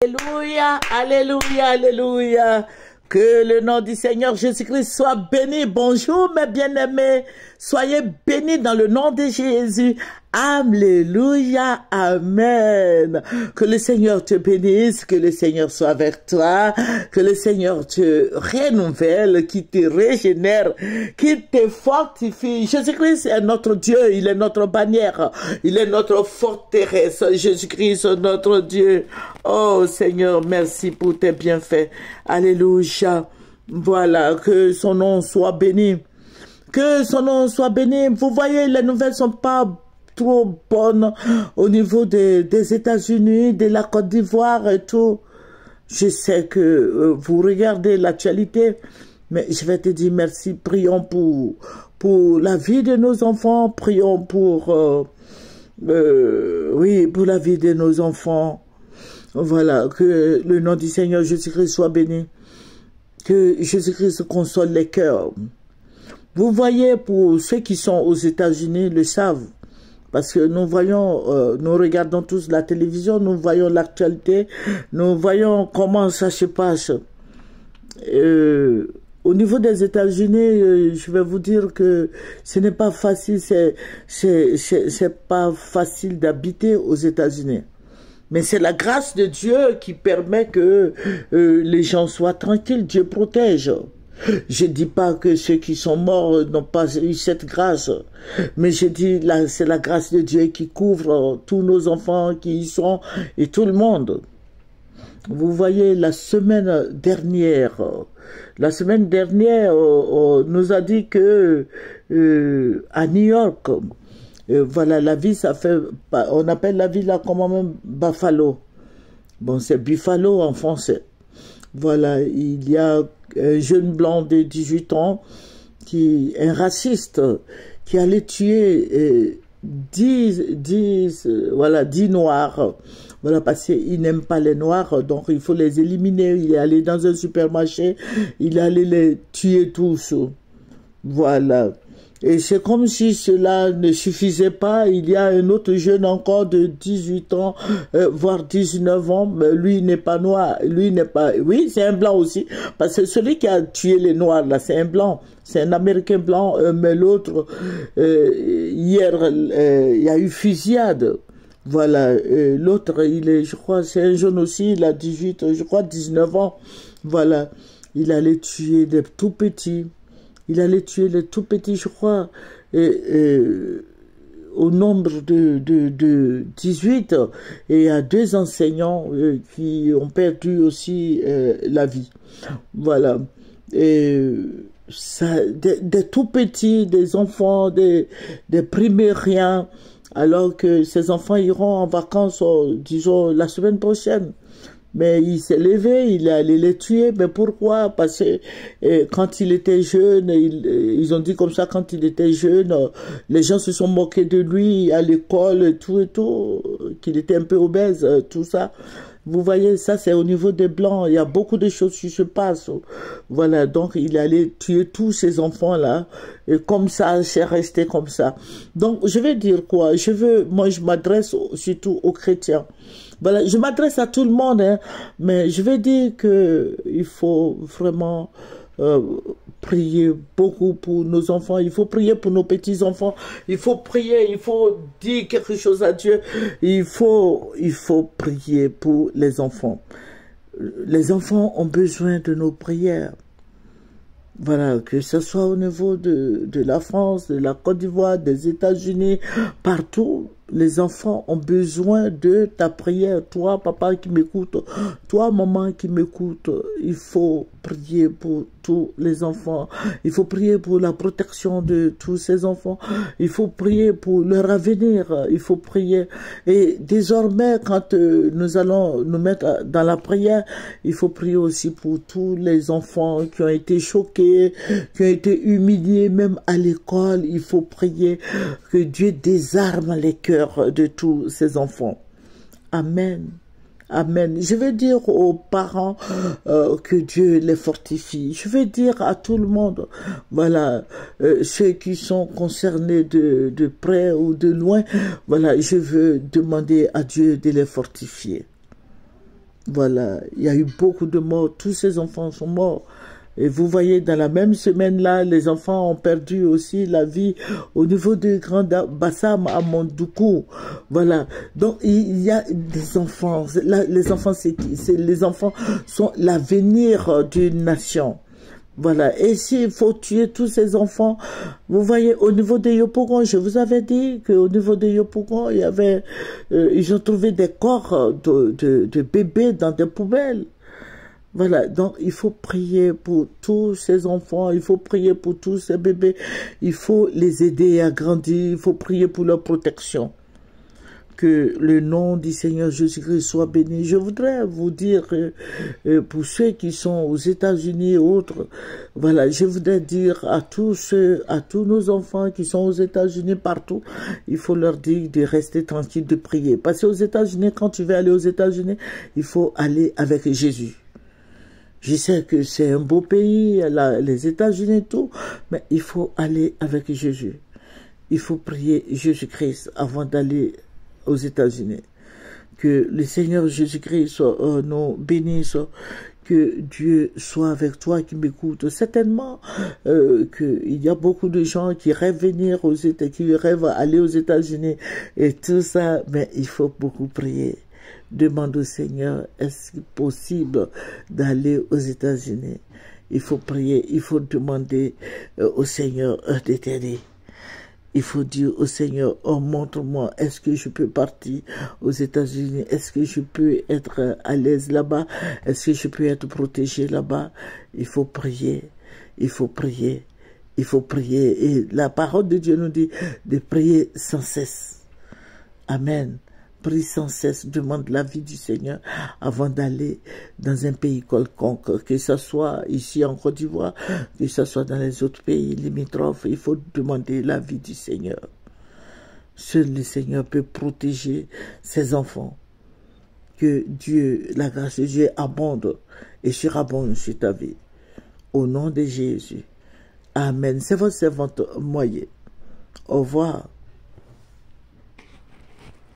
Alléluia, alléluia, alléluia. Que le nom du Seigneur Jésus-Christ soit béni. Bonjour mes bien-aimés. Soyez bénis dans le nom de Jésus. Alléluia, amen. Que le Seigneur te bénisse, que le Seigneur soit avec toi, que le Seigneur te renouvelle, qui te régénère, qui te fortifie. Jésus-Christ est notre Dieu, il est notre bannière, il est notre forteresse. Jésus-Christ est notre Dieu. Oh Seigneur, merci pour tes bienfaits. Alléluia. Voilà, que son nom soit béni. Que son nom soit béni. Vous voyez, les nouvelles sont pas trop bonnes au niveau des États-Unis, de la Côte d'Ivoire et tout. Je sais que vous regardez l'actualité, mais je vais te dire merci. Prions pour la vie de nos enfants. Prions pour pour la vie de nos enfants. Voilà, que le nom du Seigneur Jésus-Christ soit béni. Que Jésus-Christ console les cœurs. Vous voyez, pour ceux qui sont aux États-Unis, le savent. Parce que nous voyons, nous regardons tous la télévision, nous voyons l'actualité, nous voyons comment ça se passe. Au niveau des États-Unis, je vais vous dire que ce n'est pas facile, c'est pas facile d'habiter aux États-Unis. Mais c'est la grâce de Dieu qui permet que les gens soient tranquilles, Dieu protège. Je dis pas que ceux qui sont morts n'ont pas eu cette grâce, mais je dis là, c'est la grâce de Dieu qui couvre tous nos enfants qui y sont et tout le monde. Vous voyez, la semaine dernière nous a dit que à New York, voilà, la ville, ça fait, on appelle la ville là comment même Buffalo. Bon, c'est Buffalo en français. Voilà, il y a un jeune blanc de 18 ans, un raciste, qui allait tuer 10 noirs. Voilà, parce qu'il n'aime pas les noirs, donc il faut les éliminer. Il est allé dans un supermarché, il allait les tuer tous. Voilà. Et c'est comme si cela ne suffisait pas. Il y a un autre jeune encore de 18 ans, voire 19 ans. Mais lui n'est pas noir. Lui n'est pas... Oui, c'est un blanc aussi. Parce que celui qui a tué les noirs, là, c'est un blanc. C'est un Américain blanc. Mais l'autre, hier, il y a eu fusillade. Voilà. L'autre, il est, je crois, c'est un jeune aussi. Il a 18, je crois, 19 ans. Voilà. Il allait tuer des tout petits. Il allait tuer les tout petits, je crois, au nombre de 18. Et il y a 2 enseignants qui ont perdu aussi la vie. Voilà. Et ça, des tout petits, des enfants, des primériens, alors que ces enfants iront en vacances, disons, la semaine prochaine. Mais il s'est levé, il est allé les tuer. Mais pourquoi? Parce que quand il était jeune, ils ont dit comme ça, quand il était jeune, les gens se sont moqués de lui à l'école et tout, qu'il était un peu obèse, tout ça. Vous voyez, ça c'est au niveau des Blancs, il y a beaucoup de choses qui se passent. Voilà, donc il allait tuer tous ces enfants-là, et comme ça, c'est resté comme ça. Donc, je vais dire quoi? Moi je m'adresse surtout aux chrétiens. Voilà, je m'adresse à tout le monde, hein, mais je vais dire que il faut vraiment prier beaucoup pour nos enfants, il faut prier pour nos petits-enfants, il faut prier, il faut dire quelque chose à Dieu, il faut prier pour les enfants. Les enfants ont besoin de nos prières. Voilà, que ce soit au niveau de la France, de la Côte d'Ivoire, des États-Unis, partout, les enfants ont besoin de ta prière. Toi, papa qui m'écoute, toi, maman qui m'écoute, il faut prier pour tous les enfants. Il faut prier pour la protection de tous ces enfants. Il faut prier pour leur avenir. Il faut prier. Et désormais, quand nous allons nous mettre dans la prière, il faut prier aussi pour tous les enfants qui ont été choqués, qui ont été humiliés, même à l'école. Il faut prier que Dieu désarme les cœurs de tous ces enfants. Amen. Amen. Je vais dire aux parents que Dieu les fortifie. Je vais dire à tout le monde, voilà, ceux qui sont concernés de près ou de loin, voilà, je veux demander à Dieu de les fortifier. Voilà, il y a eu beaucoup de morts, tous ces enfants sont morts. Et vous voyez, dans la même semaine-là, les enfants ont perdu aussi la vie au niveau du Grand Bassam à Mondoukou. Voilà. Donc, il y a des enfants. Là, les enfants, les enfants sont l'avenir d'une nation. Voilà. Et s'il faut tuer tous ces enfants, vous voyez, au niveau des Yopougon, je vous avais dit qu'au niveau des Yopougon, il y avait, ils ont trouvé des corps de bébés dans des poubelles. Voilà, donc il faut prier pour tous ces enfants, il faut prier pour tous ces bébés, il faut les aider à grandir, il faut prier pour leur protection. Que le nom du Seigneur Jésus-Christ soit béni. Je voudrais vous dire, pour ceux qui sont aux États-Unis et autres, voilà, je voudrais dire à tous nos enfants qui sont aux États-Unis partout, il faut leur dire de rester tranquille, de prier. Parce qu'aux États-Unis, quand tu veux aller aux États-Unis, il faut aller avec Jésus. Je sais que c'est un beau pays, les États-Unis et tout, mais il faut aller avec Jésus. Il faut prier Jésus-Christ avant d'aller aux États-Unis. Que le Seigneur Jésus-Christ nous bénisse, que Dieu soit avec toi qui m'écoute. Certainement qu'il y a beaucoup de gens qui rêvent venir aux États, qui rêvent aller aux États-Unis et tout ça, mais il faut beaucoup prier. Demande au Seigneur, est-ce possible d'aller aux États-Unis? Il faut prier, il faut demander au Seigneur de t'aider. Il faut dire au Seigneur, oh montre-moi, est-ce que je peux partir aux États-Unis? Est-ce que je peux être à l'aise là-bas? Est-ce que je peux être protégé là-bas? Il faut prier, il faut prier, il faut prier. Et la parole de Dieu nous dit de prier sans cesse. Amen. Prie sans cesse, demande l'avis du Seigneur avant d'aller dans un pays quelconque, que ce soit ici en Côte d'Ivoire, que ce soit dans les autres pays limitrophes, il faut demander l'avis du Seigneur. Seul le Seigneur peut protéger ses enfants. Que Dieu, la grâce de Dieu abonde et surabonde sur ta vie. Au nom de Jésus. Amen. C'est votre servante Moyer. Au revoir.